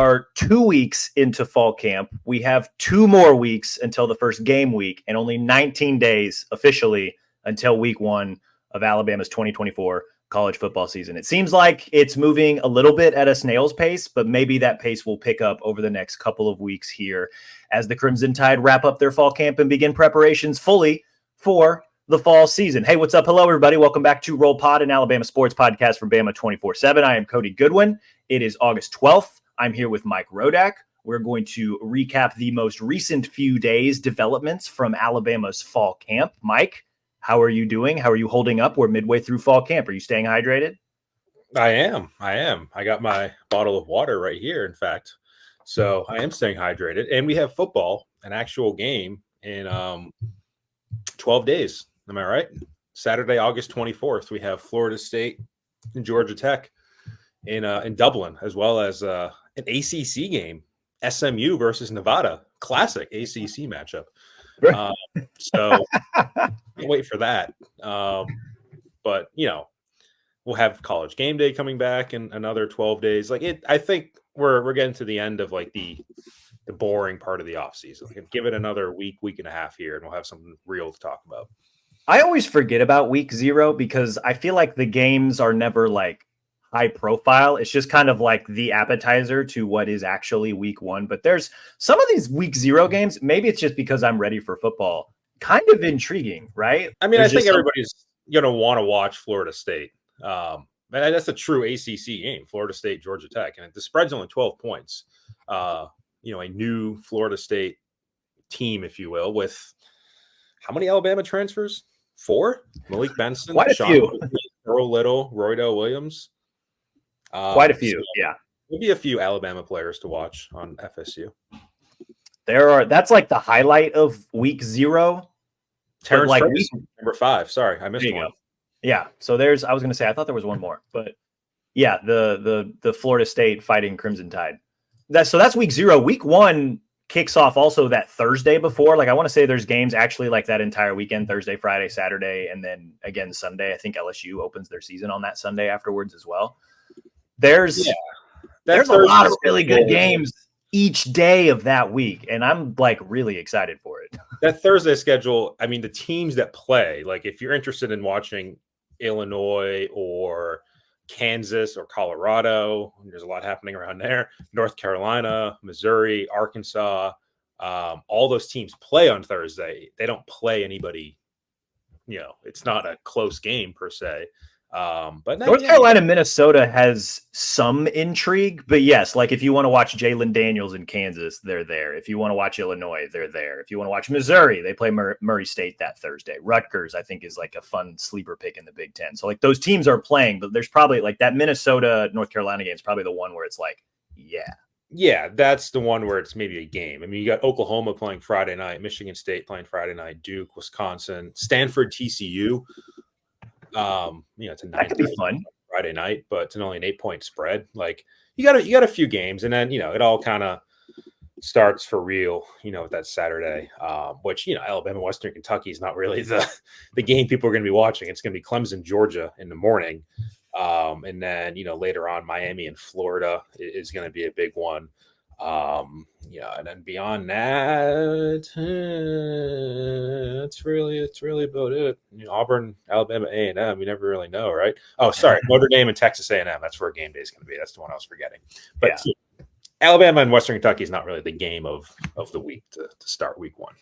are 2 weeks into fall camp. We have 2 more weeks until the first game week and only 19 days officially until week 1 of Alabama's 2024 college football season. It seems like it's moving a little bit at a snail's pace, but maybe that pace will pick up over the next couple of weeks here as the Crimson Tide wrap up their fall camp and begin preparations fully for the fall season. Hey, what's up? Hello, everybody. Welcome back to Roll Pod, an Alabama sports podcast from Bama 24/7. I am Cody Goodwin. It is August 12th. I'm here with Mike Rodak. We're going to recap the most recent few days developments from Alabama's fall camp. Mike, how are you doing? How are you holding up? We're midway through fall camp. Are you staying hydrated? I am. I got my bottle of water right here, in fact. So I am staying hydrated. And we have football, an actual game in 12 days. Am I right? Saturday, August 24th, we have Florida State and Georgia Tech in Dublin, as well as an ACC game, SMU versus Nevada. Classic ACC matchup. So can't wait for that. But, you know, we'll have College Game Day coming back in another 12 days. I think we're getting to the end of like the boring part of the offseason. Give it another week and a half here, and we'll have something real to talk about. I always forget about week 0 because I feel like the games are never like high profile. It's just kind of like the appetizer to what is actually week 1. But there's some of these week 0 games. Maybe it's just because I'm ready for football. Kind of intriguing, right? I mean, I think everybody's going to want to watch Florida State. And that's a true ACC game, Florida State, Georgia Tech. And the spread's only 12 points. A new Florida State team, if you will, with how many Alabama transfers? 4? Malik Benson, quite a few. Earl Little, Roydell Williams. Quite a few, yeah. There'll be a few Alabama players to watch on FSU. That's like the highlight of week 0. Terrence Ferguson, number 5. Sorry, I missed one. Yeah. So I was going to say, I thought there was one more, but yeah, the Florida State fighting Crimson Tide. That's week 0. Week 1 kicks off also that Thursday before. Like, I want to say there's games actually like that entire weekend, Thursday, Friday, Saturday, and then again Sunday. I think LSU opens their season on that Sunday afterwards as well. There's a lot of really good games each day of that week, and I'm like really excited for it. That Thursday schedule, I mean, the teams that play, like if you're interested in watching Illinois or Kansas or Colorado, there's a lot happening around there. North Carolina, Missouri, Arkansas, all those teams play on Thursday. They don't play anybody, it's not a close game per se. But North Carolina, Minnesota has some intrigue, but yes, like if you want to watch Jalen Daniels in Kansas, they're there. If you want to watch Illinois, they're there. If you want to watch Missouri, they play Murray State that Thursday. Rutgers, I think, is like a fun sleeper pick in the Big Ten. So like those teams are playing, but there's probably like that Minnesota North Carolina game is probably the one where it's like, yeah, that's the one where it's maybe a game. I mean, you got Oklahoma playing Friday night, Michigan State playing Friday night, Duke, Wisconsin, Stanford, TCU. It's a 9 Friday night, but it's only an 8-point spread. Like you got a few games, and then it all kind of starts for real. With that Saturday, which Alabama, Western Kentucky is not really the game people are going to be watching. It's going to be Clemson, Georgia in the morning, and then later on Miami and Florida is going to be a big one. And then beyond that, it's really about it. Auburn, Alabama, A&M, you never really know, right? Oh, sorry, Notre Dame and Texas A&M. That's where game day is going to be. That's the one I was forgetting. But Alabama and Western Kentucky is not really the game of the week to start week 1.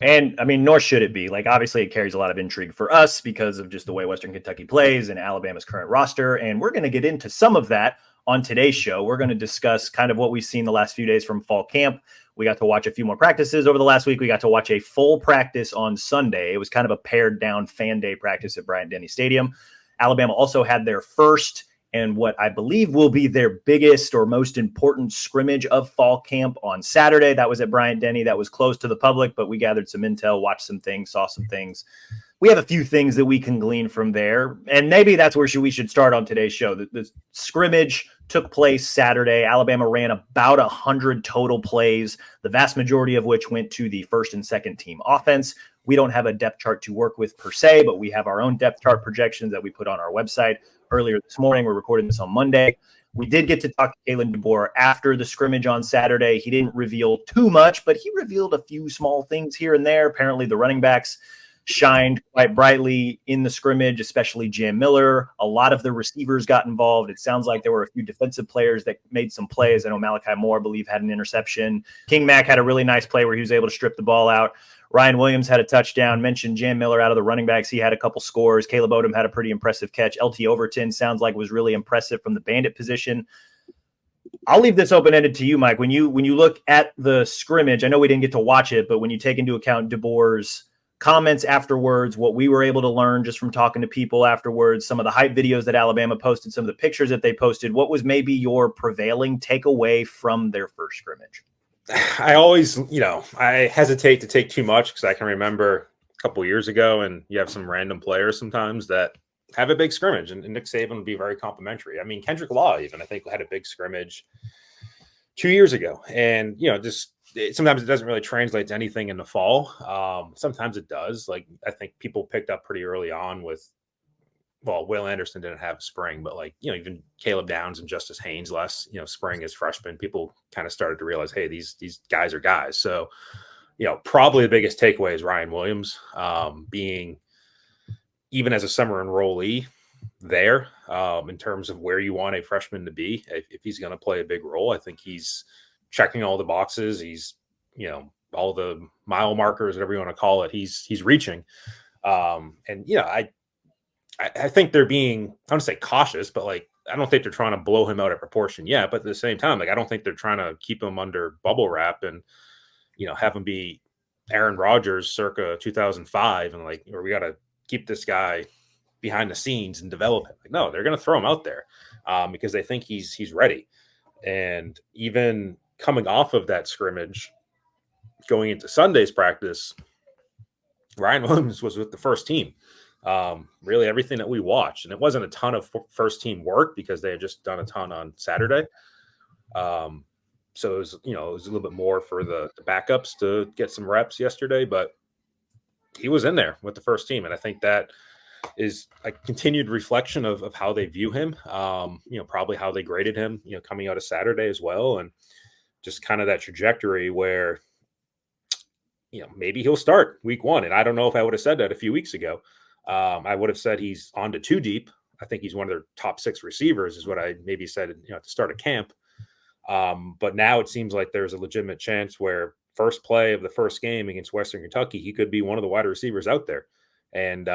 And I mean, nor should it be. Like, obviously, it carries a lot of intrigue for us because of just the way Western Kentucky plays and Alabama's current roster. And we're going to get into some of that on today's show. We're going to discuss kind of what we've seen the last few days from fall camp. We got to watch a few more practices over the last week. We got to watch a full practice on Sunday. It was kind of a pared down fan day practice at Bryant-Denny Stadium. Alabama also had their first and what I believe will be their biggest or most important scrimmage of fall camp on Saturday. That was at Bryant-Denny. That was closed to the public, but we gathered some intel, watched some things, saw some things. we have a few things that we can glean from there. And maybe that's where we should start on today's show. The scrimmage took place Saturday. Alabama ran about 100 total plays, the vast majority of which went to the first and second team offense. We don't have a depth chart to work with per se, but we have our own depth chart projections that we put on our website earlier this morning. We're recording this on Monday. We did get to talk to Kalen DeBoer after the scrimmage on Saturday. He didn't reveal too much, but he revealed a few small things here and there. Apparently the running backs shined quite brightly in the scrimmage, especially Jam Miller. A lot of the receivers got involved. It sounds like there were a few defensive players that made some plays. I know Malachi Moore, I believe, had an interception. King Mack had a really nice play where he was able to strip the ball out. Ryan Williams had a touchdown. Mentioned Jam Miller out of the running backs. He had a couple scores. Caleb Odom had a pretty impressive catch. LT Overton sounds like was really impressive from the bandit position. I'll leave this open-ended to you, Mike. When you look at the scrimmage, I know we didn't get to watch it, but when you take into account DeBoer's comments afterwards, what we were able to learn just from talking to people afterwards, some of the hype videos that Alabama posted, some of the pictures that they posted, what was maybe your prevailing takeaway from their first scrimmage? I always, I hesitate to take too much because I can remember a couple of years ago, and you have some random players sometimes that have a big scrimmage, and Nick Saban would be very complimentary. I mean, Kendrick Law even, I think, had a big scrimmage 2 years ago. And, sometimes it doesn't really translate to anything in the fall. Sometimes it does. Like, I think people picked up pretty early on with, Will Anderson didn't have a spring, but even Caleb Downs and Justice Haynes last, spring as freshmen, people kind of started to realize, hey, these guys are guys. So, probably the biggest takeaway is Ryan Williams being, even as a summer enrollee there, in terms of where you want a freshman to be. If he's going to play a big role, I think he's checking all the boxes. He's, all the mile markers, whatever you want to call it, he's reaching. I think they're being, I don't want to say cautious, but I don't think they're trying to blow him out of proportion yet. But at the same time, I don't think they're trying to keep him under bubble wrap and, have him be Aaron Rodgers circa 2005 and or we got to keep this guy behind the scenes and develop him. No, they're going to throw him out there because they think he's ready. And even coming off of that scrimmage, going into Sunday's practice, Ryan Williams was with the first team. Really everything that we watched, and it wasn't a ton of first team work because they had just done a ton on Saturday. So it was, it was a little bit more for the backups to get some reps yesterday, but he was in there with the first team. And I think that is a continued reflection of how they view him, probably how they graded him, coming out of Saturday as well. And just kind of that trajectory where, maybe he'll start week one. And I don't know if I would have said that a few weeks ago. I would have said he's on to two deep. I think he's one of their top six receivers is what I maybe said, at the start of camp. But now it seems like there's a legitimate chance where first play of the first game against Western Kentucky, he could be one of the wide receivers out there. And,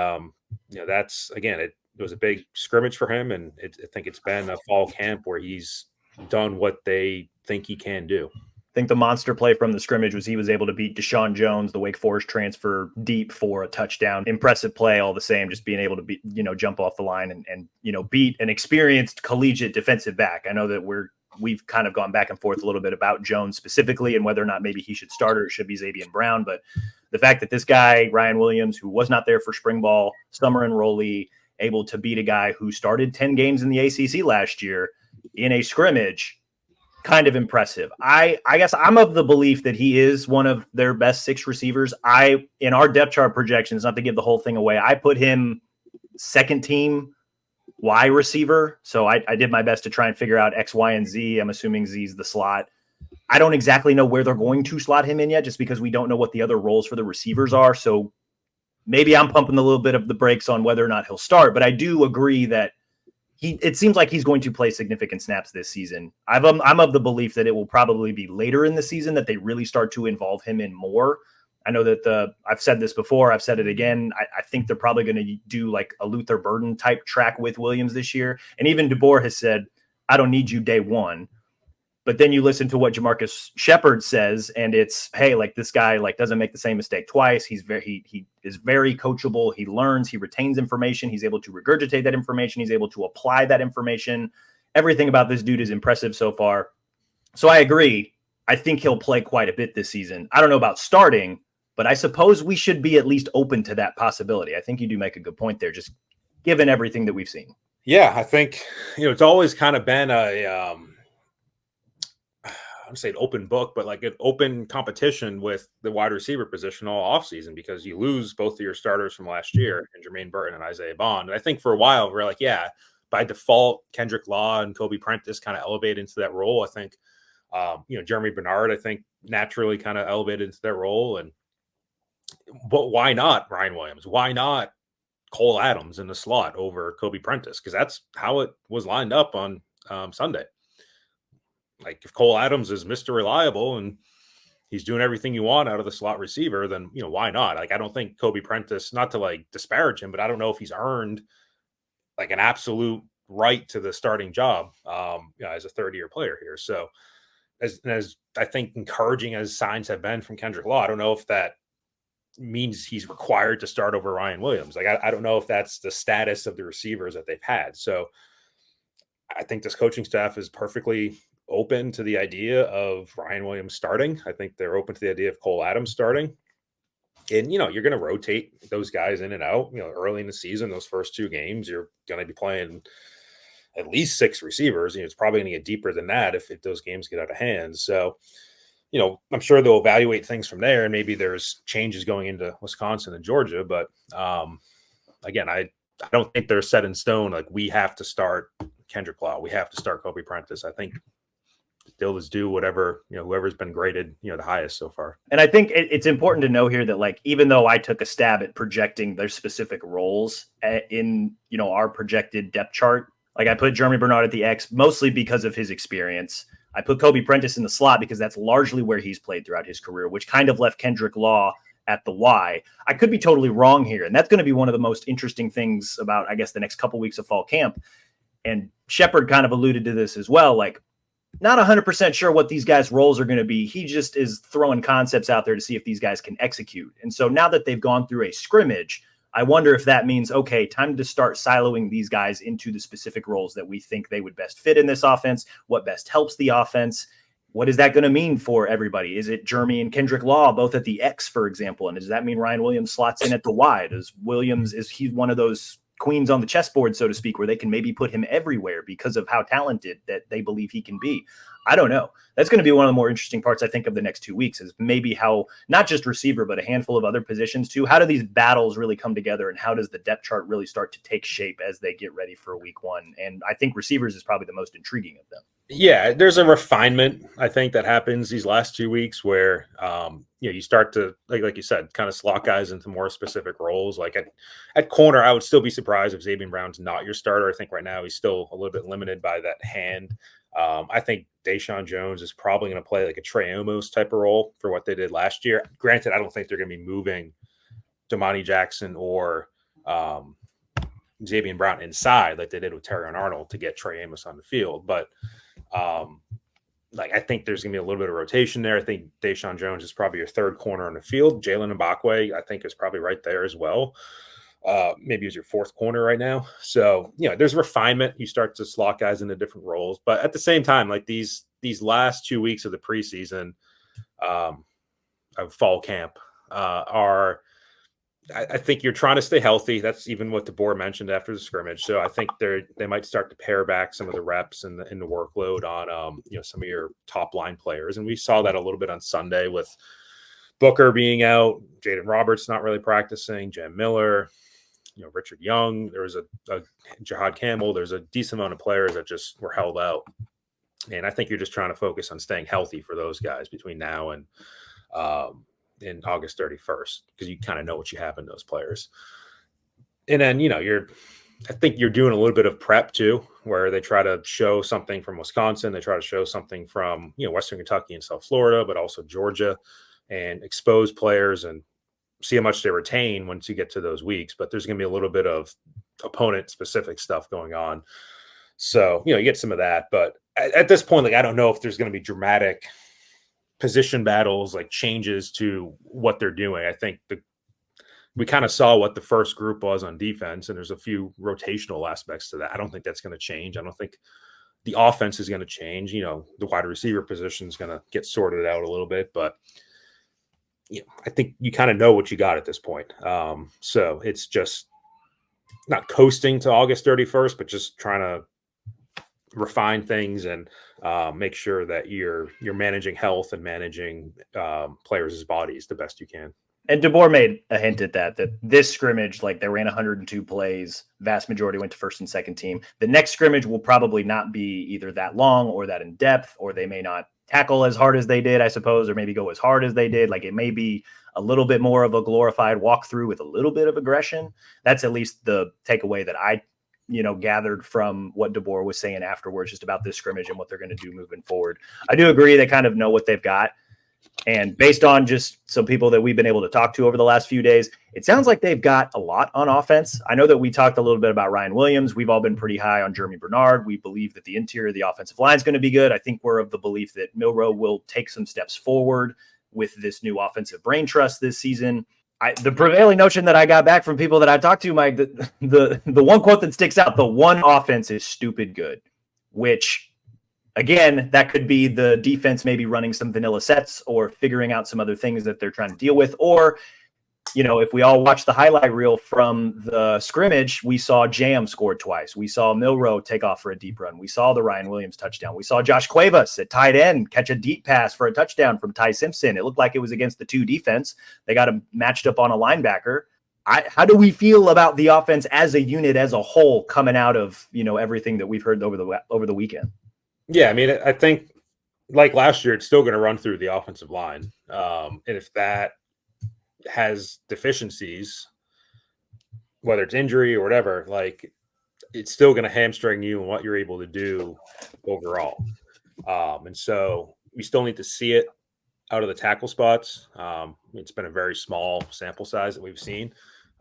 that's, again, it was a big scrimmage for him. And I think it's been a fall camp where he's done what they think he can do. I think the monster play from the scrimmage was he was able to beat Deshaun Jones, the Wake Forest transfer, deep for a touchdown. Impressive play all the same, just being able to be, jump off the line and beat an experienced collegiate defensive back. I know that we've kind of gone back and forth a little bit about Jones specifically and whether or not maybe he should start or it should be Xavier Brown. But the fact that this guy, Ryan Williams, who was not there for spring ball, summer enrollee, able to beat a guy who started 10 games in the ACC last year in a scrimmage, kind of impressive. I guess I'm of the belief that he is one of their best six receivers. In our depth chart projections, not to give the whole thing away, I put him second team Y receiver. So I did my best to try and figure out X, Y, and Z. I'm assuming Z's the slot. I don't exactly know where they're going to slot him in yet, just because we don't know what the other roles for the receivers are. So maybe I'm pumping a little bit of the brakes on whether or not he'll start, but I do agree that it seems like he's going to play significant snaps this season. I'm of the belief that it will probably be later in the season that they really start to involve him in more. I know that I've said this before. I've said it again. I think they're probably going to do like a Luther Burden type track with Williams this year. And even DeBoer has said, I don't need you day one. But then you listen to what Jamarcus Shepard says, and it's, hey, this guy doesn't make the same mistake twice. He is very coachable. He learns, he retains information. He's able to regurgitate that information. He's able to apply that information. Everything about this dude is impressive so far. So I agree. I think he'll play quite a bit this season. I don't know about starting, But I suppose we should be at least open to that possibility. I think you do make a good point there, just given everything that we've seen. Yeah, I think, it's always kind of been I don't say an open book, but like an open competition with the wide receiver position all offseason, because you lose both of your starters from last year, and Jermaine Burton and Isaiah Bond. And I think for a while we're like, yeah, by default, Kendrick Law and Kobe Prentice kind of elevate into that role. I think, Jeremy Bernard, I think naturally kind of elevated into that role. But why not Ryan Williams? Why not Cole Adams in the slot over Kobe Prentice? Because that's how it was lined up on Sunday. Like, if Cole Adams is Mr. Reliable and he's doing everything you want out of the slot receiver, then, why not? Like, I don't think Kobe Prentice, not to like disparage him, but I don't know if he's earned like an absolute right to the starting job as a third-year player here. So as I think encouraging as signs have been from Kendrick Law, I don't know if that means he's required to start over Ryan Williams. Like, I don't know if that's the status of the receivers that they've had. So I think this coaching staff is perfectly open to the idea of Ryan Williams starting. I think they're open to the idea of Cole Adams starting. And, you're going to rotate those guys in and out, early in the season. Those first 2 games, you're going to be playing at least 6 receivers. It's probably going to get deeper than that if those games get out of hand. So, I'm sure they'll evaluate things from there, and maybe there's changes going into Wisconsin and Georgia. But again, I don't think they're set in stone. Like, we have to start Kendrick Law. We have to start Kobe Prentice. I think still is due whatever, whoever's been graded, the highest so far. And I think it's important to know here that, like, even though I took a stab at projecting their specific roles in, our projected depth chart, like I put Jeremy Bernard at the X mostly because of his experience. I put Kobe Prentice in the slot because that's largely where he's played throughout his career, which kind of left Kendrick Law at the Y. I could be totally wrong here. And that's going to be one of the most interesting things about, I guess, the next couple weeks of fall camp. And Shepard kind of alluded to this as well. Like, not 100% sure what these guys' roles are going to be. He just is throwing concepts out there to see if these guys can execute. And so now that they've gone through a scrimmage, I wonder if that means, okay, time to start siloing these guys into the specific roles that we think they would best fit in this offense, what best helps the offense. What is that going to mean for everybody? Is it Jeremy and Kendrick Law both at the X, for example? And does that mean Ryan Williams slots in at the Y? Is he one of those queens on the chessboard, so to speak, where they can maybe put him everywhere because of how talented that they believe he can be? I don't know. That's going to be one of the more interesting parts, I think, of the next 2 weeks, is maybe how not just receiver, but a handful of other positions too. How do these battles really come together, and how does the depth chart really start to take shape as they get ready for week 1? And I think receivers is probably the most intriguing of them. Yeah, there's a refinement, I think, that happens these last 2 weeks where, you start to, like you said, kind of slot guys into more specific roles. Like at corner, I would still be surprised if Xavier Brown's not your starter. I think right now he's still a little bit limited by that hand. I think Deshaun Jones is probably going to play like a Trey Amos type of role for what they did last year. Granted, I don't think they're going to be moving Damani Jackson or Xavier Brown inside like they did with Terry and Arnold to get Trey Amos on the field. But I think there's going to be a little bit of rotation there. I think Deshaun Jones is probably your third corner on the field. Jalen Mbakwe, I think, is probably right there as well. Maybe he's your fourth corner right now. So, there's refinement. You start to slot guys into different roles. But at the same time, like these last 2 weeks of the preseason of fall camp I think you're trying to stay healthy. That's even what the board mentioned after the scrimmage. So I think they might start to pare back some of the reps and the workload on some of your top line players. And we saw that a little bit on Sunday with Booker being out, Jaden Roberts not really practicing, Jen Miller, Richard Young. There was a Jihad Campbell. There's a decent amount of players that just were held out. And I think you're just trying to focus on staying healthy for those guys between now and in August 31st, because you kind of know what you have in those players. And then, I think you're doing a little bit of prep too, where they try to show something from Wisconsin. They try to show something from, Western Kentucky and South Florida, but also Georgia, and expose players and see how much they retain once you get to those weeks. But there's going to be a little bit of opponent specific stuff going on. So, you get some of that, but at this point, I don't know if there's going to be dramatic position battles, like changes to what they're doing. I think we kind of saw what the first group was on defense, and there's a few rotational aspects to that. I don't think that's going to change. I don't think the offense is going to change. The wide receiver position is going to get sorted out a little bit, but I think you kind of know what you got at this point. So it's just not coasting to August 31st, but just trying to refine things and make sure that you're managing health and managing players' bodies the best you can. And DeBoer made a hint at that this scrimmage, like they ran 102 plays, vast majority went to first and second team. The next scrimmage will probably not be either that long or that in depth, or they may not tackle as hard as they did, I suppose, or maybe go as hard as they did. Like it may be a little bit more of a glorified walkthrough with a little bit of aggression. That's at least the takeaway that I gathered from what DeBoer was saying afterwards, just about this scrimmage and what they're going to do moving forward. I do agree they kind of know what they've got. And based on just some people that we've been able to talk to over the last few days, it sounds like they've got a lot on offense. I know that we talked a little bit about Ryan Williams. We've all been pretty high on Jeremy Bernard. We believe that the interior of the offensive line is going to be good. I think we're of the belief that Milroe will take some steps forward with this new offensive brain trust this season. The prevailing notion that I got back from people that I talked to, Mike, the one quote that sticks out, the one offense is stupid good, which, again, that could be the defense maybe running some vanilla sets or figuring out some other things that they're trying to deal with. Or, if we all watch the highlight reel from the scrimmage, we saw Jam scored twice. We saw Milroe take off for a deep run. We saw the Ryan Williams touchdown. We saw Josh Cuevas at tight end catch a deep pass for a touchdown from Ty Simpson. It looked like it was against the 2 defense. They got him matched up on a linebacker. How do we feel about the offense as a unit, as a whole, coming out of, everything that we've heard over the weekend? Yeah, I mean, I think like last year, it's still going to run through the offensive line. And if that has deficiencies, whether it's injury or whatever, like it's still going to hamstring you and what you're able to do overall. And so we still need to see it out of the tackle spots. It's been a very small sample size that we've seen.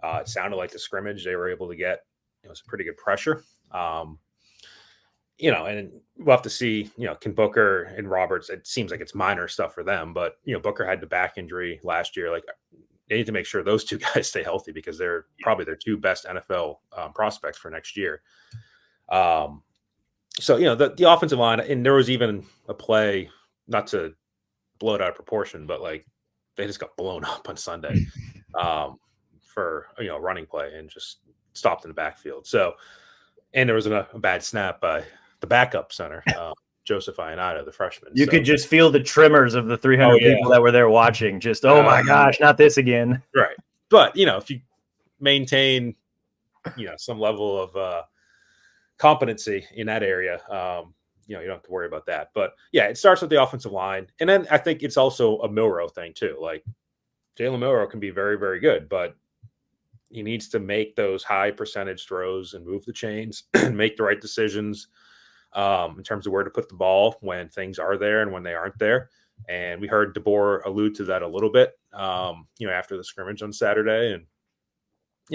It sounded like the scrimmage, they were able to get some pretty good pressure. And we'll have to see, can Booker and Roberts, it seems like it's minor stuff for them, but, Booker had the back injury last year. Like they need to make sure those 2 guys stay healthy because they're probably their 2 best NFL prospects for next year. So, the offensive line, and there was even a play, not to blow it out of proportion, but like they just got blown up on Sunday for, a running play and just stopped in the backfield. So, and there was a bad snap by the backup center, Joseph Ionata, the freshman. You could just feel the tremors of the 300 people that were there watching. Just, oh my gosh, not this again. Right. But, if you maintain, some level of competency in that area, you don't have to worry about that. But, yeah, it starts with the offensive line. And then I think it's also a Milroe thing, too. Like, Jalen Milroe can be very, very good, but he needs to make those high percentage throws and move the chains and make the right decisions in terms of where to put the ball when things are there and when they aren't there. And we heard DeBoer allude to that a little bit, after the scrimmage on Saturday. And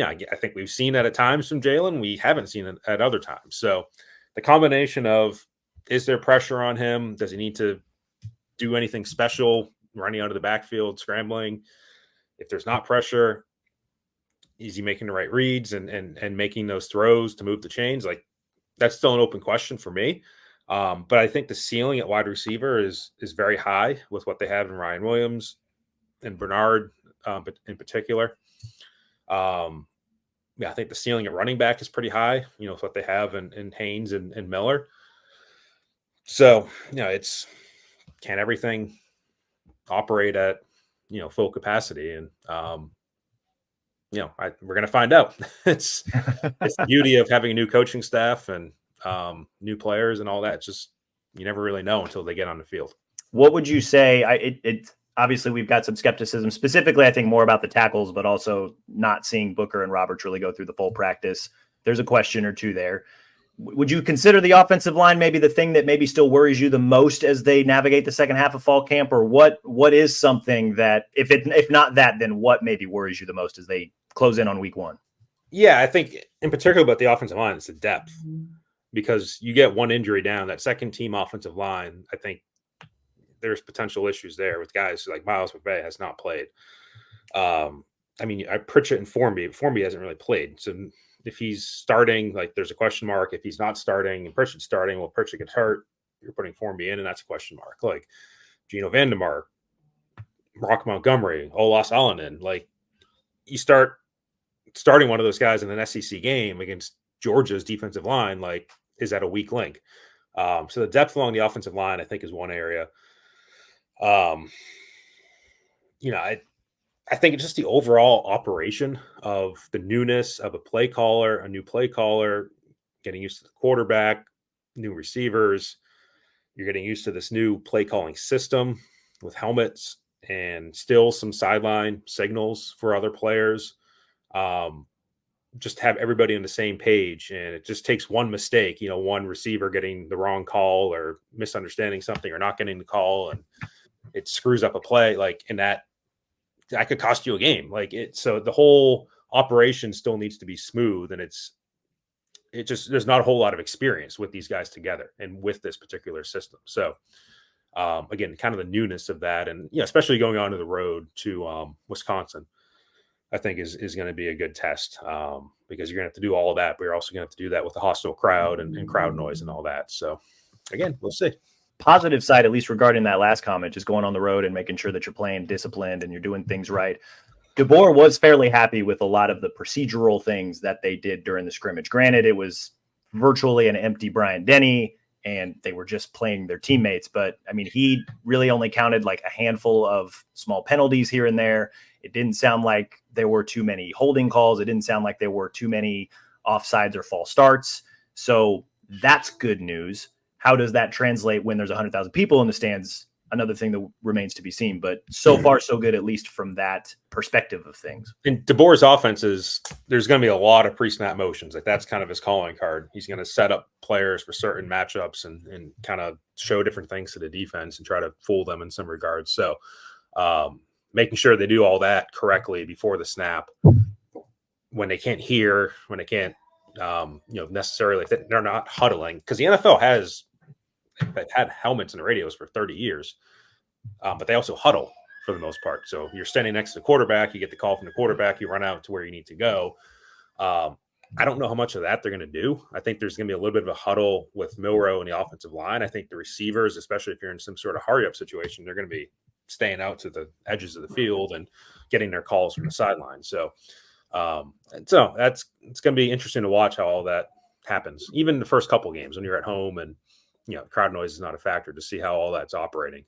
I think we've seen that at times from Jalen. We haven't seen it at other times. So the combination of, is there pressure on him? Does he need to do anything special running out of the backfield, scrambling? If there's not pressure, is he making the right reads and making those throws to move the chains? Like, that's still an open question for me. But I think the ceiling at wide receiver is very high with what they have in Ryan Williams and Bernard, but in particular. I think the ceiling at running back is pretty high, with what they have in Haynes and Miller. So, it's, can everything operate at, full capacity? And, we're going to find out. It's the beauty of having a new coaching staff and new players and all that. It's just, you never really know until they get on the field. What would you say? Obviously we've got some skepticism, specifically, I think more about the tackles, but also not seeing Booker and Roberts really go through the full practice. There's a question or two there. Would you consider the offensive line maybe the thing that maybe still worries you the most as they navigate the second half of fall camp? Or what is something that, if not that, then what maybe worries you the most as they close in on week 1? Yeah, I think in particular about the offensive line, it's the depth, because you get one injury down, that second team offensive line, I think there's potential issues there with guys like Miles McVay has not played. Pritchett and Formby hasn't really played. So if he's starting, like there's a question mark. If he's not starting and Pritchett's starting, well, Pritchett gets hurt, you're putting Formby in, and that's a question mark. Like Gino Vandermark, Rock Montgomery, Olas Alanin. Like, you starting one of those guys in an SEC game against Georgia's defensive line, like, is that a weak link? So the depth along the offensive line, I think, is one area. I think it's just the overall operation of the newness of a new play caller, getting used to the quarterback, new receivers. You're getting used to this new play calling system with helmets and still some sideline signals for other players. Just have everybody on the same page, and it just takes one mistake, one receiver getting the wrong call or misunderstanding something or not getting the call, and it screws up a play, and that could cost you a game. So the whole operation still needs to be smooth, and there's not a whole lot of experience with these guys together and with this particular system. So again, kind of the newness of that, and especially going onto the road to Wisconsin, I think is going to be a good test, because you're going to have to do all of that, but you're also going to have to do that with a hostile crowd and crowd noise and all that. So again, we'll see. Positive side, at least regarding that last comment, just going on the road and making sure that you're playing disciplined and you're doing things right. DeBoer was fairly happy with a lot of the procedural things that they did during the scrimmage. Granted, it was virtually an empty Bryant-Denny, and they were just playing their teammates. But, I mean, he really only counted like a handful of small penalties here and there. It didn't sound like there were too many holding calls. It didn't sound like there were too many offsides or false starts. So that's good news. How does that translate when there's 100,000 people in the stands? Another thing that remains to be seen. But so far, so good, at least from that perspective of things. In DeBoer's offense there's going to be a lot of pre-snap motions. Like, that's kind of his calling card. He's going to set up players for certain matchups and kind of show different things to the defense and try to fool them in some regards. So making sure they do all that correctly before the snap, when they can't hear, when they can't, necessarily, they're not huddling, because the NFL they've had helmets and radios for 30 years, but they also huddle for the most part. So you're standing next to the quarterback, you get the call from the quarterback, you run out to where you need to go. I don't know how much of that they're going to do. I think there's going to be a little bit of a huddle with Milroe and the offensive line. I think the receivers, especially if you're in some sort of hurry up situation, they're going to be staying out to the edges of the field and getting their calls from the sideline. So it's going to be interesting to watch how all that happens, even the first couple games when you're at home and crowd noise is not a factor, to see how all that's operating.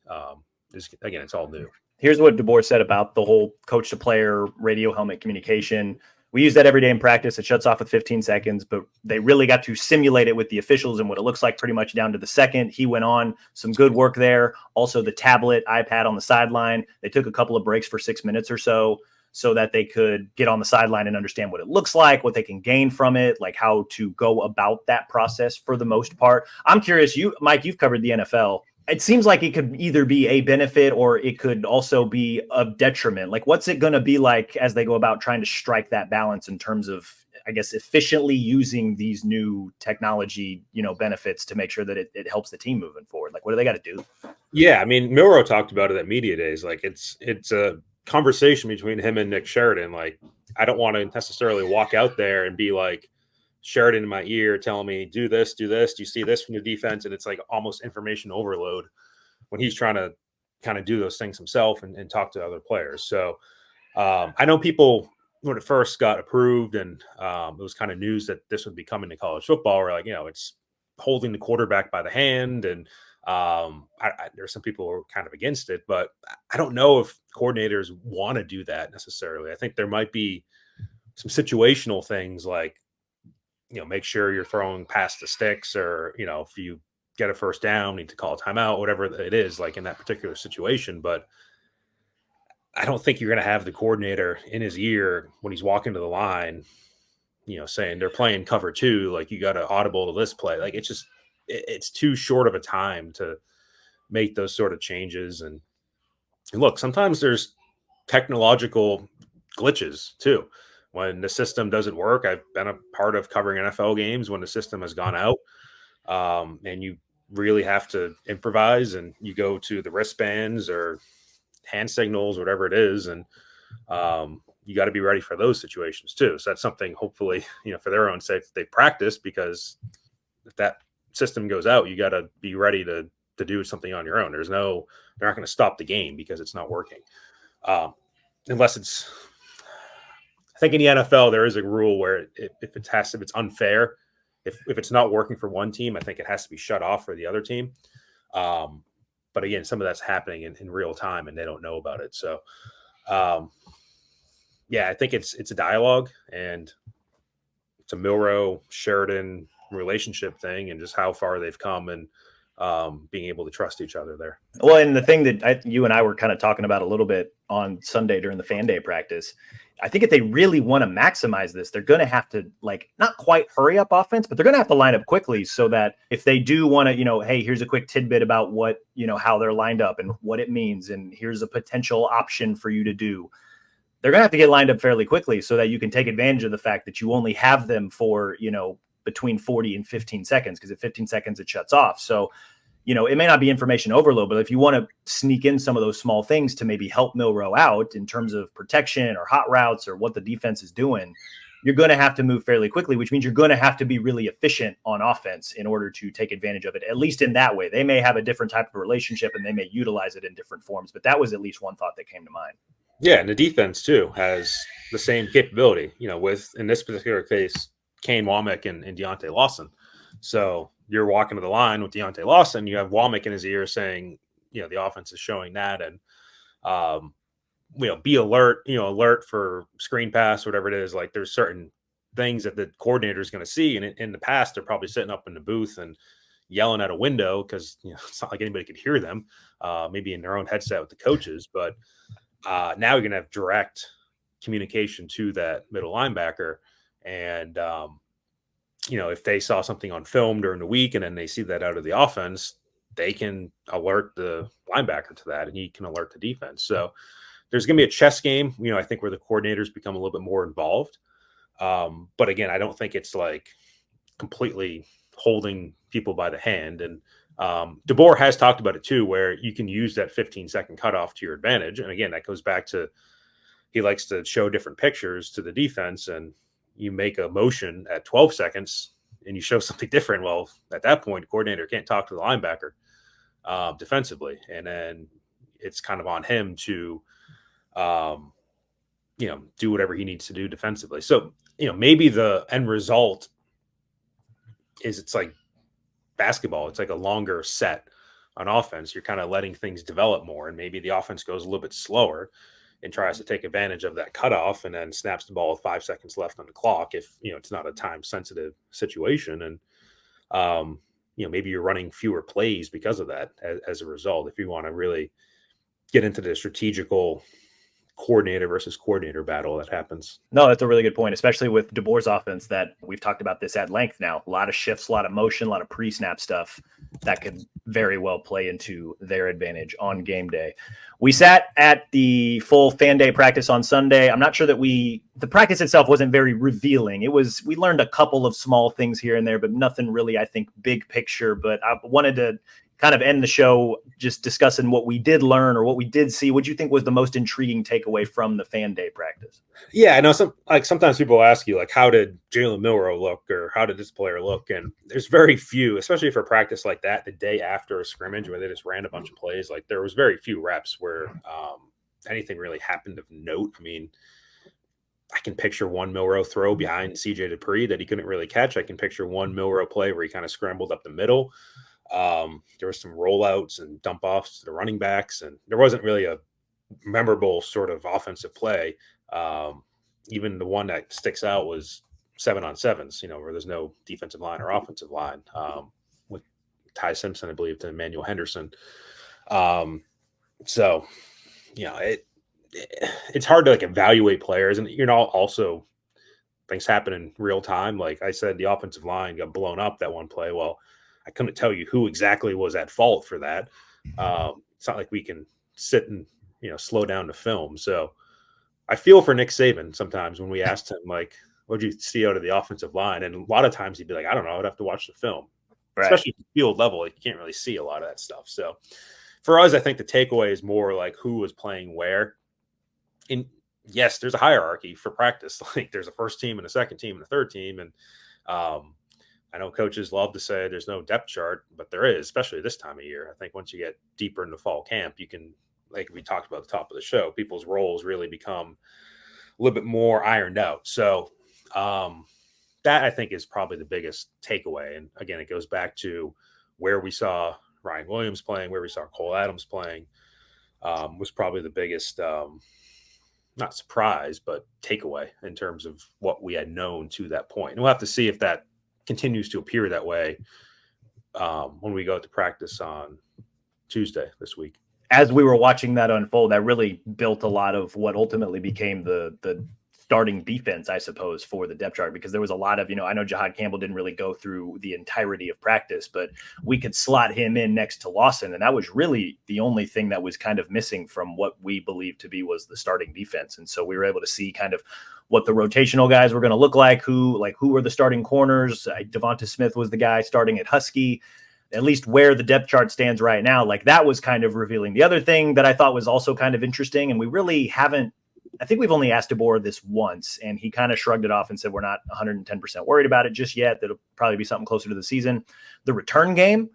It's all new. Here's what DeBoer said about the whole coach to player radio helmet communication. We use that every day in practice. It shuts off with 15 seconds, but they really got to simulate it with the officials and what it looks like pretty much down to the second. He went on, some good work there. Also the tablet, iPad on the sideline. They took a couple of breaks for 6 minutes or so that they could get on the sideline and understand what it looks like, what they can gain from it, like how to go about that process for the most part. I'm curious, Mike, you've covered the NFL. It seems like it could either be a benefit or it could also be a detriment. Like, what's it going to be like as they go about trying to strike that balance in terms of, I guess, efficiently using these new technology, benefits to make sure that it helps the team moving forward? Like, what do they got to do? Yeah, I mean, Milroe talked about it at media days. Like, it's a conversation between him and Nick Sheridan. Like, I don't want to necessarily walk out there and be like Sheridan in my ear telling me, do this, do you see this from the defense? And it's like almost information overload when he's trying to kind of do those things himself and talk to other players. So I know people, when it first got approved and it was kind of news that this would be coming to college football, were like, it's holding the quarterback by the hand. And there's some people who are kind of against it, but I don't know if coordinators want to do that necessarily. I think there might be some situational things like, make sure you're throwing past the sticks, or, if you get a first down, need to call a timeout, whatever it is, like in that particular situation. But I don't think you're going to have the coordinator in his ear when he's walking to the line, saying they're playing cover 2, like, you got to audible to this play. Like, it's too short of a time to make those sort of changes. And look, sometimes there's technological glitches too. When the system doesn't work, I've been a part of covering NFL games when the system has gone out, and you really have to improvise, and you go to the wristbands or hand signals, whatever it is. And you got to be ready for those situations too. So that's something, hopefully, for their own sake, they practice, because if that system goes out, you got to be ready to do something on your own. They're not going to stop the game because it's not working. Unless it's, I think in the NFL there is a rule where if it's unfair, if it's not working for one team, I think it has to be shut off for the other team. But again, some of that's happening in real time and they don't know about it. So, yeah, I think it's a dialogue, and it's a Milroe Sheridan relationship thing, and just how far they've come, and being able to trust each other there. Well, and the thing that you and I were kind of talking about a little bit on Sunday during the fan day practice, I think if they really want to maximize this, they're going to have to, like, not quite hurry up offense, but they're going to have to line up quickly, so that if they do want to, hey, here's a quick tidbit about what, how they're lined up and what it means, and here's a potential option for you to do. They're going to have to get lined up fairly quickly so that you can take advantage of the fact that you only have them for, between 40 and 15 seconds, because at 15 seconds it shuts off. So, it may not be information overload, but if you want to sneak in some of those small things to maybe help Milroe out in terms of protection or hot routes or what the defense is doing, you're going to have to move fairly quickly, which means you're going to have to be really efficient on offense in order to take advantage of it, at least in that way. They may have a different type of relationship and they may utilize it in different forms, but that was at least one thought that came to mind. Yeah, and the defense too has the same capability, with, in this particular case, Kane Womack and Deontay Lawson. So you're walking to the line with Deontay Lawson, you have Womack in his ear saying, the offense is showing that, and be alert, alert for screen pass, whatever it is. Like, there's certain things that the coordinator is going to see, and in the past they're probably sitting up in the booth and yelling at a window because it's not like anybody could hear them, maybe in their own headset with the coaches, but now you're going to have direct communication to that middle linebacker. And, if they saw something on film during the week and then they see that out of the offense, they can alert the linebacker to that, and he can alert the defense. So there's going to be a chess game, I think, where the coordinators become a little bit more involved. But again, I don't think it's like completely holding people by the hand. And DeBoer has talked about it too, where you can use that 15-second cutoff to your advantage. And again, that goes back to, he likes to show different pictures to the defense, and you make a motion at 12 seconds and you show something different. Well, at that point, the coordinator can't talk to the linebacker defensively. And then it's kind of on him to, do whatever he needs to do defensively. So, maybe the end result is, it's like basketball. It's like a longer set on offense. You're kind of letting things develop more, and maybe the offense goes a little bit slower and tries to take advantage of that cutoff, and then snaps the ball with 5 seconds left on the clock if it's not a time sensitive situation. And maybe you're running fewer plays because of that as a result, if you want to really get into the strategical coordinator versus coordinator battle that happens. No, that's a really good point, especially with DeBoer's offense, that we've talked about this at length now. A lot of shifts, a lot of motion, a lot of pre-snap stuff that could very well play into their advantage on game day. We sat at the full fan day practice on Sunday. I'm not sure that the practice itself wasn't very revealing. We learned a couple of small things here and there, but nothing really, I think, big picture. But I wanted to kind of end the show just discussing what we did learn or what we did see. What do you think was the most intriguing takeaway from the fan day practice? Yeah, I know sometimes people ask you, like, how did Jalen Milroe look, or how did this player look? And there's very few, especially for practice like that, the day after a scrimmage where they just ran a bunch of plays. Like, there was very few reps where anything really happened of note. I mean, I can picture one Milroe throw behind CJ Dupree that he couldn't really catch. I can picture one Milroe play where he kind of scrambled up the middle. There was some rollouts and dump offs to the running backs, and there wasn't really a memorable sort of offensive play. Even the one that sticks out was 7-on-7s, where there's no defensive line or offensive line, with Ty Simpson, I believe, to Emmanuel Henderson. So, it's hard to like evaluate players, and also things happen in real time. Like I said, the offensive line got blown up that one play. Well, I couldn't tell you who exactly was at fault for that. It's not like we can sit and slow down the film. So I feel for Nick Saban sometimes when we asked him, like, what did you see out of the offensive line? And a lot of times he'd be like, I don't know, I'd have to watch the film. Right. Especially at the field level, you can't really see a lot of that stuff. So for us, I think the takeaway is more like who was playing where. And yes, there's a hierarchy for practice. Like, there's a first team and a second team and a third team. And I know coaches love to say there's no depth chart, but there is, especially this time of year. I think once you get deeper into fall camp, you can like we talked about at the top of the show, people's roles really become a little bit more ironed out. So that I think is probably the biggest takeaway. And again, it goes back to where we saw Ryan Williams playing, where we saw Cole Adams playing, was probably the biggest, not surprise, but takeaway in terms of what we had known to that point. And we'll have to see if that continues to appear that way when we go to practice on Tuesday this week. As we were watching that unfold, that really built a lot of what ultimately became the starting defense, I suppose, for the depth chart, because there was a lot of, I know Jahad Campbell didn't really go through the entirety of practice, but we could slot him in next to Lawson. And that was really the only thing that was kind of missing from what we believed to be was the starting defense. And so we were able to see kind of what the rotational guys were going to look like, who were the starting corners. Devonta Smith was the guy starting at Husky. At least where the depth chart stands right now, like that was kind of revealing. The other thing that I thought was also kind of interesting, and we really haven't, I think we've only asked DeBoer this once, and he kind of shrugged it off and said, we're not 110% worried about it just yet. That'll probably be something closer to the season. The return game,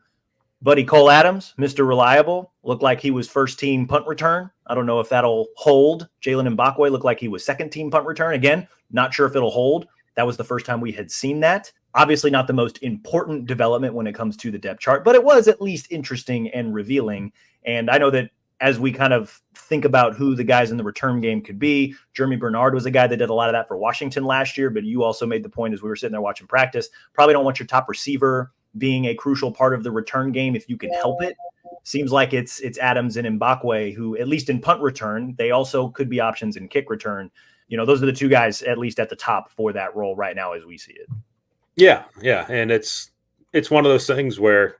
buddy Cole Adams, Mr. Reliable, looked like he was first team punt return. I don't know if that'll hold. Jalen Mbakwe looked like he was second team punt return. Again, not sure if it'll hold. That was the first time we had seen that. Obviously not the most important development when it comes to the depth chart, but it was at least interesting and revealing. And I know that as we kind of think about who the guys in the return game could be, Jeremy Bernard was a guy that did a lot of that for Washington last year, but you also made the point as we were sitting there watching practice, probably don't want your top receiver being a crucial part of the return game if you can help it. Seems like it's Adams and Mbakwe, who at least in punt return, they also could be options in kick return. Those are the two guys at least at the top for that role right now as we see it. Yeah. And it's one of those things where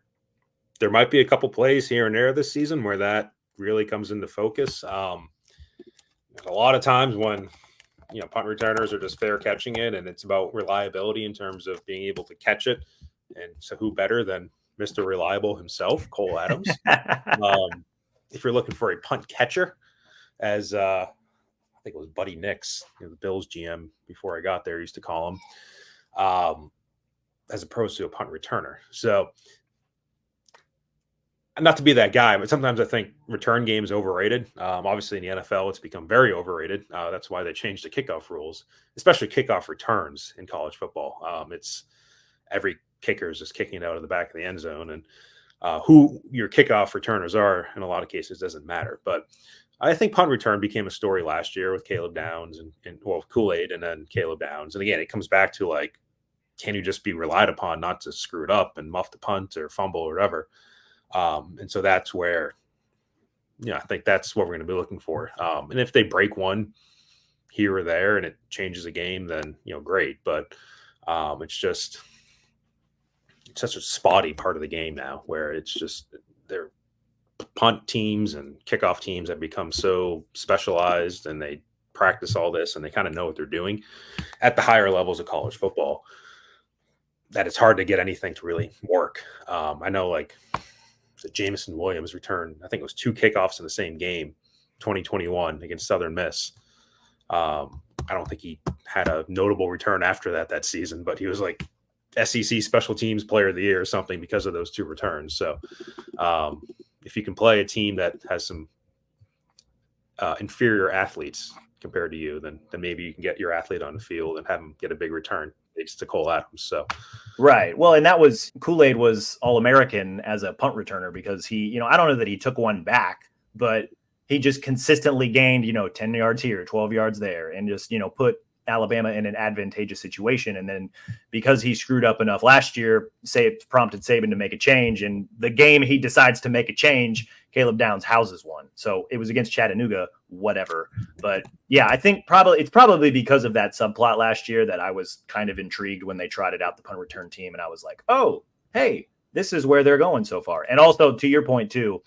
there might be a couple plays here and there this season where that really comes into focus. There's a lot of times when, punt returners are just fair catching it, and it's about reliability in terms of being able to catch it. And so who better than Mr. Reliable himself, Cole Adams? If you're looking for a punt catcher, as I think it was Buddy Nix, the Bills GM before I got there, used to call him, as opposed to a punt returner. So not to be that guy, but sometimes I think return game is overrated. Obviously in the NFL, it's become very overrated. That's why they changed the kickoff rules, especially kickoff returns in college football. It's every kicker is just kicking it out of the back of the end zone, and who your kickoff returners are in a lot of cases doesn't matter. But I think punt return became a story last year with Caleb Downs and Kool-Aid and then Caleb Downs. And again, it comes back to like, can you just be relied upon not to screw it up and muff the punt or fumble or whatever? And so that's where, I think that's what we're going to be looking for. And if they break one here or there and it changes a game, then, great. But it's such a spotty part of the game now where it's just they're punt teams and kickoff teams have become so specialized, and they practice all this and they kind of know what they're doing at the higher levels of college football, that it's hard to get anything to really work. I know Jamison Williams returned, I think it was 2 kickoffs in the same game, 2021 against Southern Miss. I don't think he had a notable return after that season, but he was like SEC Special Teams Player of the Year or something because of those 2 returns. So if you can play a team that has some inferior athletes compared to you, then maybe you can get your athlete on the field and have him get a big return. Thanks to Cole Adams. So, right. Well, and that was Kool-Aid was All-American as a punt returner because he, I don't know that he took one back, but he just consistently gained, 10 yards here, 12 yards there, and just, put Alabama in an advantageous situation. And then because he screwed up enough last year, prompted Saban to make a change. And the game he decides to make a change, Caleb Downs houses one. So it was against Chattanooga, whatever. But yeah, I think it's probably because of that subplot last year that I was kind of intrigued when they trotted out the punt return team. And I was like, oh, hey, this is where they're going so far. And also to your point too,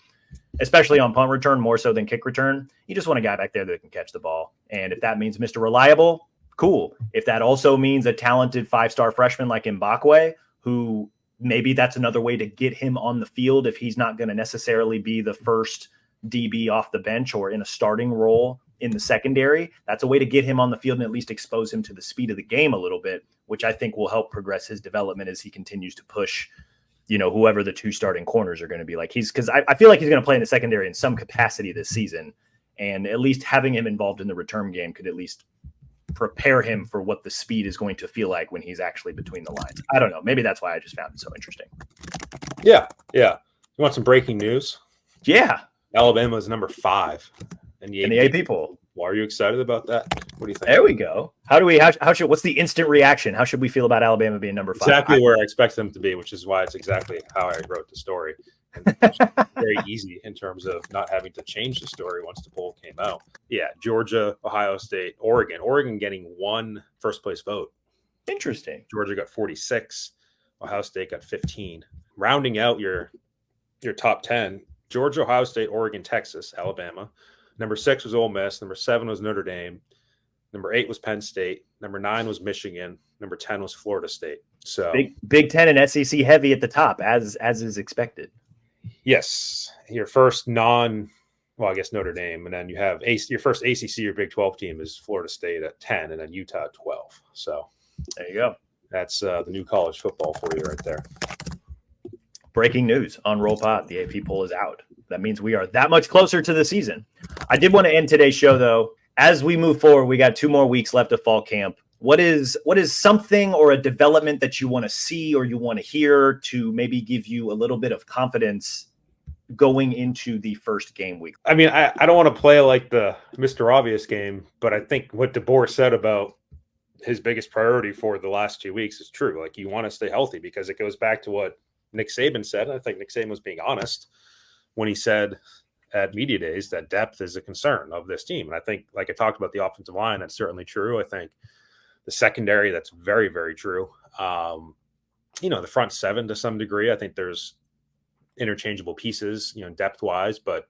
especially on punt return, more so than kick return, you just want a guy back there that can catch the ball. And if that means Mr. Reliable, cool. If that also means a talented 5-star freshman like Mbakwe, who maybe that's another way to get him on the field if he's not going to necessarily be the first DB off the bench or in a starting role in the secondary, that's a way to get him on the field and at least expose him to the speed of the game a little bit, which I think will help progress his development as he continues to push whoever the 2 starting corners are going to be. Like because I feel like he's going to play in the secondary in some capacity this season, and at least having him involved in the return game could at least prepare him for what the speed is going to feel like when he's actually between the lines. I don't know. Maybe that's why I just found it so interesting. Yeah. You want some breaking news? Yeah. Alabama is number 5 in the AP poll. Well, are you excited about that? What do you think? There we go. What's the instant reaction? How should we feel about Alabama being number 5? Exactly where I expect them to be, which is why it's exactly how I wrote the story. And very easy in terms of not having to change the story once the poll came out. Yeah, Georgia, Ohio State, Oregon. Oregon getting 1 first-place vote. Interesting. Georgia got 46. Ohio State got 15. Rounding out your top 10, Georgia, Ohio State, Oregon, Texas, Alabama. Number 6 was Ole Miss. Number 7 was Notre Dame. Number 8 was Penn State. Number 9 was Michigan. Number 10 was Florida State. So Big 10 and SEC heavy at the top, as is expected. Yes, your first I guess Notre Dame, and then you have your first ACC or Big 12 team is Florida State at 10, and then Utah at 12. So there you go. That's the new college football for you right there. Breaking news on Roll Pod. The AP poll is out. That means we are that much closer to the season. I did want to end today's show, though. As we move forward, we got 2 more weeks left of fall camp. What is something or a development that you want to see or you want to hear to maybe give you a little bit of confidence going into the first game week? I mean, I don't want to play like the Mr. Obvious game, but I think what DeBoer said about his biggest priority for the last 2 weeks is true. Like, you want to stay healthy because it goes back to what Nick Saban said. I think Nick Saban was being honest when he said at media days that depth is a concern of this team. And I think, like I talked about the offensive line, that's certainly true. I think the secondary, that's very, very true. The front 7 to some degree, I think there's interchangeable pieces, depth wise, but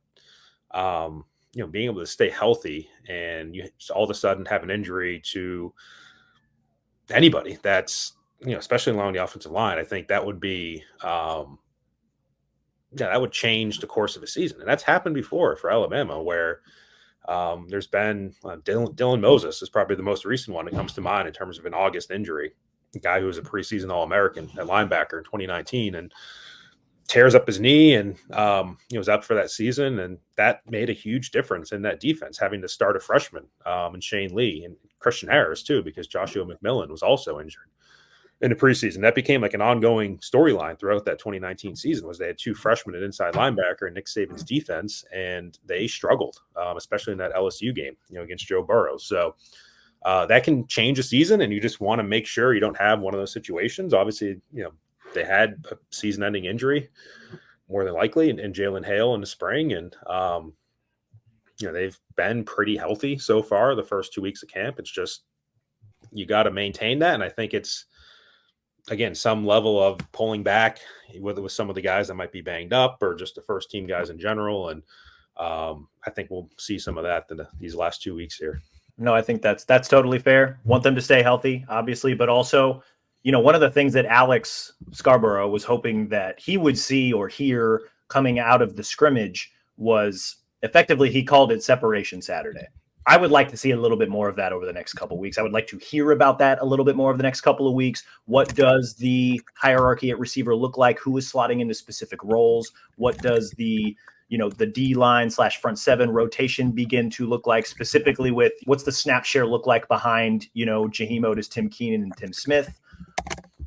being able to stay healthy and you all of a sudden have an injury to anybody that's, especially along the offensive line, I think that would be, that would change the course of a season. And that's happened before for Alabama where there's been Dylan Moses is probably the most recent one that comes to mind in terms of an August injury, a guy who was a preseason All-American at linebacker in 2019 and tears up his knee and was out for that season. And that made a huge difference in that defense, having to start a freshman and Shane Lee and Christian Harris too, because Joshua McMillan was also injured in the preseason. That became like an ongoing storyline throughout that 2019 season was they had 2 freshmen at inside linebacker in Nick Saban's defense, and they struggled, especially in that LSU game, against Joe Burrow. So that can change a season, and you just want to make sure you don't have one of those situations. Obviously, they had a season-ending injury more than likely in Jalen Hale in the spring, and they've been pretty healthy so far the first 2 weeks of camp. It's just you got to maintain that, and I think it's, again, some level of pulling back, whether with some of the guys that might be banged up or just the first team guys in general. And I think we'll see some of that these last 2 weeks here. No, I think that's totally fair. Want them to stay healthy, obviously, but also, one of the things that Alex Scarborough was hoping that he would see or hear coming out of the scrimmage was effectively, he called it Separation Saturday. I would like to see a little bit more of that over the next couple of weeks. I would like to hear about that a little bit more over the next couple of weeks. What does the hierarchy at receiver look like? Who is slotting into specific roles? What does the D-line / front 7 rotation begin to look like, specifically with what's the snap share look like behind, Jaheim Otis, Tim Keenan, and Tim Smith?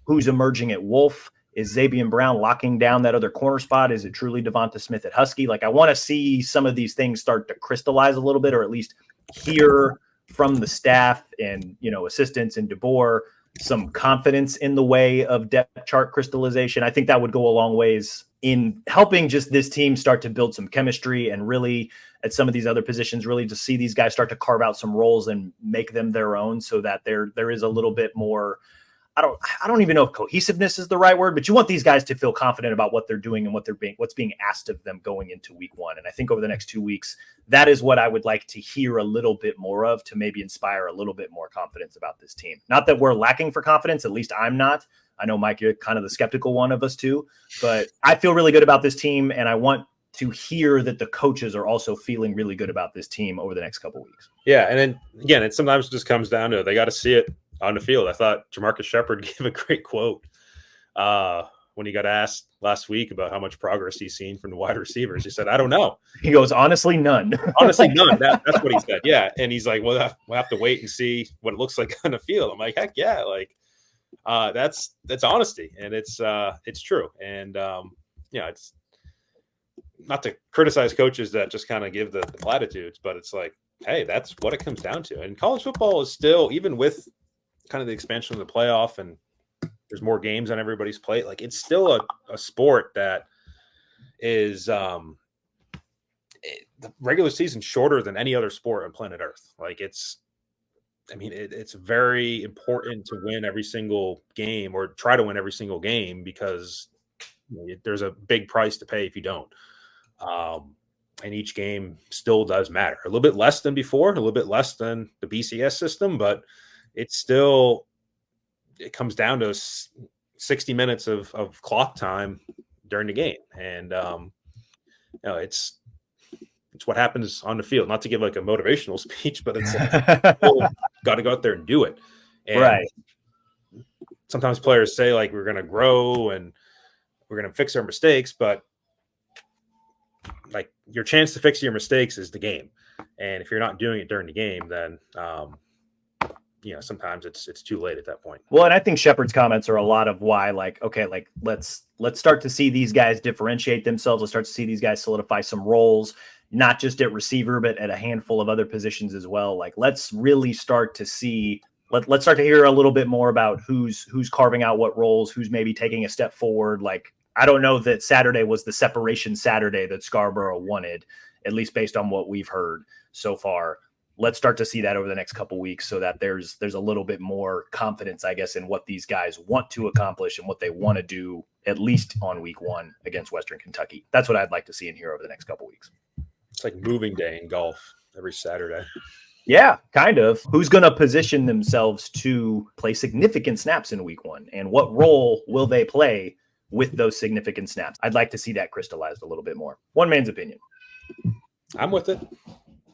Who's emerging at Wolf? Is Zabian Brown locking down that other corner spot? Is it truly Devonta Smith at Husky? Like, I want to see some of these things start to crystallize a little bit, or at least hear from the staff and, assistants and DeBoer some confidence in the way of depth chart crystallization. I think that would go a long ways in helping just this team start to build some chemistry and really at some of these other positions, really to see these guys start to carve out some roles and make them their own so that there is a little bit more, I don't even know if cohesiveness is the right word, but you want these guys to feel confident about what they're doing and what's being asked of them going into week 1. And I think over the next 2 weeks, that is what I would like to hear a little bit more of to maybe inspire a little bit more confidence about this team. Not that we're lacking for confidence, at least I'm not. I know, Mike, you're kind of the skeptical one of us too, but I feel really good about this team, and I want to hear that the coaches are also feeling really good about this team over the next couple of weeks. Yeah, and then again, it sometimes just comes down to they got to see it on the field. I thought Jamarcus Shepard gave a great quote when he got asked last week about how much progress he's seen from the wide receivers. He said, I don't know. He goes, honestly, none. Honestly, none. That's what he said. Yeah. And he's like, well, we'll have to wait and see what it looks like on the field. I'm like, heck yeah. Like, that's honesty, and it's true. And, it's not to criticize coaches that just kind of give the platitudes, but it's like, hey, that's what it comes down to. And college football is still, even with kind of the expansion of the playoff and there's more games on everybody's plate, like it's still a sport that is the regular season shorter than any other sport on planet Earth. Like it's very important to win every single game or try to win every single game because there's a big price to pay if you don't. And each game still does matter. A little bit less than before, a little bit less than the BCS system, but it comes down to 60 minutes of clock time during the game. And, it's what happens on the field. Not to give like a motivational speech, but it's got to go out there and do it. And right. Sometimes players say like, we're going to grow and we're going to fix our mistakes, but like your chance to fix your mistakes is the game. And if you're not doing it during the game, then, sometimes it's too late at that point. Well, and I think Shepard's comments are a lot of why, like, okay, like let's start to see these guys differentiate themselves. Let's start to see these guys solidify some roles, not just at receiver, but at a handful of other positions as well. Like, let's really start to see, let's start to hear a little bit more about who's carving out what roles, who's maybe taking a step forward. Like, I don't know that Saturday was the separation Saturday that Scarborough wanted, at least based on what we've heard so far. Let's start to see that over the next couple of weeks so that there's a little bit more confidence, I guess, in what these guys want to accomplish and what they want to do, at least on week 1 against Western Kentucky. That's what I'd like to see in here over the next couple of weeks. It's like moving day in golf every Saturday. Yeah, kind of. Who's going to position themselves to play significant snaps in week 1? And what role will they play with those significant snaps? I'd like to see that crystallized a little bit more. One man's opinion. I'm with it.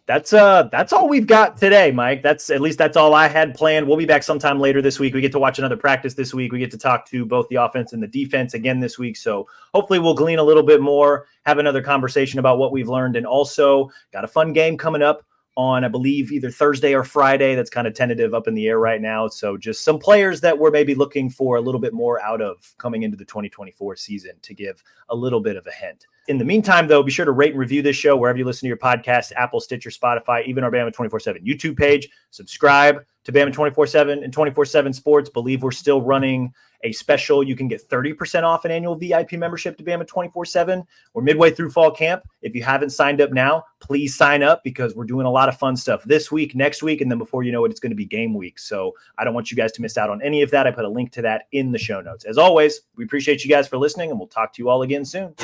That's all we've got today, Mike. That's all I had planned. We'll be back sometime later this week. We get to watch another practice this week. We get to talk to both the offense and the defense again this week. So hopefully we'll glean a little bit more, have another conversation about what we've learned, and also got a fun game coming up on, I believe, either Thursday or Friday. That's kind of tentative, up in the air right now. So just some players that we're maybe looking for a little bit more out of coming into the 2024 season, to give a little bit of a hint. In the meantime, though, be sure to rate and review this show wherever you listen to your podcast, Apple, Stitcher, Spotify, even our Bama 24/7 YouTube page. Subscribe to Bama 24/7 and 24/7 Sports. Believe we're still running a special. You can get 30% off an annual VIP membership to Bama 24/7. We're midway through fall camp. If you haven't signed up now, please sign up, because we're doing a lot of fun stuff this week, next week, and then before you know it, it's going to be game week. So I don't want you guys to miss out on any of that. I put a link to that in the show notes. As always, we appreciate you guys for listening, and we'll talk to you all again soon.